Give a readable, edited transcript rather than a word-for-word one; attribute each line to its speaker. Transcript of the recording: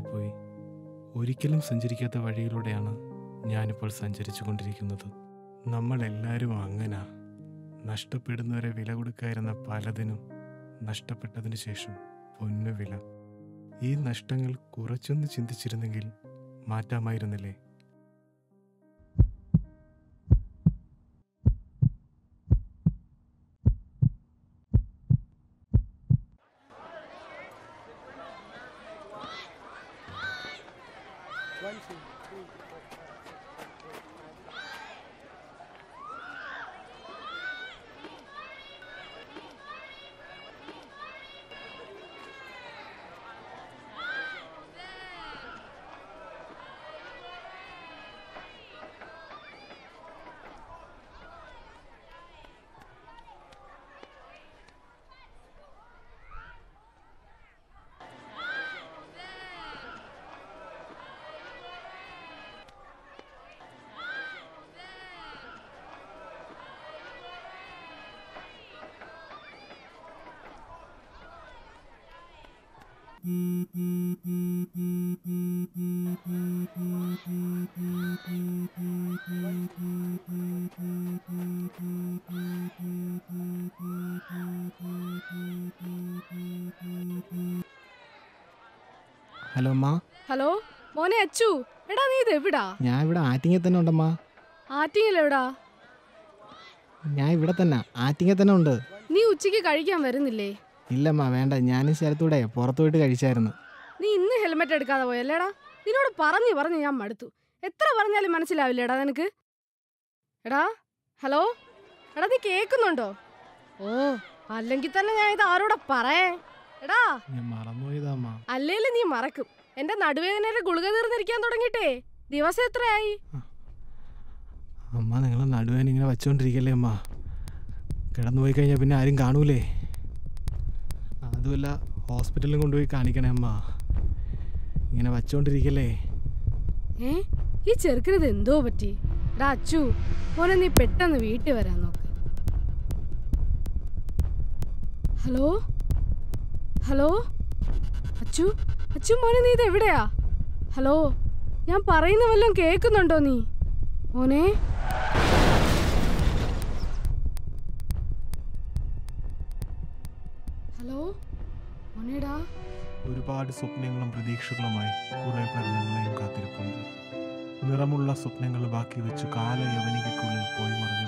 Speaker 1: മാറിപ്പോയി. ഒരിക്കലും സഞ്ചരിക്കാത്ത വഴിയിലൂടെയാണ് ഞാനിപ്പോൾ സഞ്ചരിച്ചു കൊണ്ടിരിക്കുന്നത്. നമ്മളെല്ലാവരും അങ്ങനാ. നഷ്ടപ്പെടുന്നവരെ വില കൊടുക്കാതിരുന്ന പലതിനും നഷ്ടപ്പെട്ടതിന് ശേഷം പൊന്നു വില. ഈ നഷ്ടങ്ങൾ കുറച്ചൊന്ന് ചിന്തിച്ചിരുന്നെങ്കിൽ മാറ്റാമായിരുന്നില്ലേ?
Speaker 2: ഹലോ അമ്മ.
Speaker 3: ഹലോ മോനെ അച്ചു, എടാ നീ ഇത് എവിടാ?
Speaker 2: ഞാൻ ഇവിടെ ആറ്റിങ്ങ തന്നെ ഉണ്ടമ്മ.
Speaker 3: ആറ്റിങ്ങൽ എവിടാ?
Speaker 2: ഞാൻ ഇവിടെ തന്നെ ആറ്റിങ്ങ തന്നെ ഉണ്ട്.
Speaker 3: നീ ഉച്ചയ്ക്ക് കഴിക്കാൻ വരുന്നില്ലേ?
Speaker 2: ഇല്ലമ്മ വേണ്ട, ഞാൻ ഈ സ്ഥലത്തൂടെ പുറത്തു പോയിട്ട് കഴിച്ചായിരുന്നു.
Speaker 3: നീ ഇന്ന് ഹെൽമെറ്റ് എടുക്കാതെ പോയല്ലേടാ? നിന്നോട് പറഞ്ഞു ഞാൻ മടുത്തു. എത്ര പറഞ്ഞാലും മനസ്സിലാവില്ലേടാ നിനക്ക്? എടാ ഹലോ, എടാ നീ കേൾക്കുന്നുണ്ടോ? ഓ അല്ലെങ്കിൽ തന്നെ ഞാൻ ഇത് ആരോടെ പറയേ? എടാ
Speaker 2: മറന്നുപോയതാമ്മ.
Speaker 3: അല്ലേലും നീ മറക്കും. എന്റെ നടുവേദനയുടെ ഗുളിക തീർന്നിരിക്കാൻ തുടങ്ങിയിട്ടേ ദിവസം എത്രയായി?
Speaker 2: അമ്മ നിങ്ങളെ നടുവേദന ഇങ്ങനെ വച്ചുകൊണ്ടിരിക്കല്ലേ അമ്മ. കിടന്നുപോയി കഴിഞ്ഞാൽ പിന്നെ ആരും കാണൂലേ. അതുമല്ല ഹോസ്പിറ്റലിൽ കൊണ്ടുപോയി കാണിക്കണേ അമ്മ. ഇങ്ങനെ വച്ചുകൊണ്ടിരിക്കല്ലേ.
Speaker 3: ഈ ചെറുക്കനത് എന്തോ പറ്റി? എടാ അച്ചു മോനെ, നീ പെട്ടെന്ന് വീട്ടിൽ വരാൻ നോക്ക്. ഹലോ ഹലോ അച്ചു, അച്ചു മോനെ നീ ഇത് എവിടെയാ? ഹലോ, ഞാൻ പറയുന്ന വല്ലതും കേൾക്കുന്നുണ്ടോ നീ മോനെ? ഹലോ മോനേടാ.
Speaker 1: ഒരുപാട് സ്വപ്നങ്ങളും പ്രതീക്ഷകളുമായി കുറേ പേർ നിങ്ങളെയും കാത്തിരിപ്പുണ്ട്. നിറമുള്ള സ്വപ്നങ്ങൾ ബാക്കി വെച്ച് കാല യവനികയ്ക്കുള്ളിൽ പോയി മറിഞ്ഞ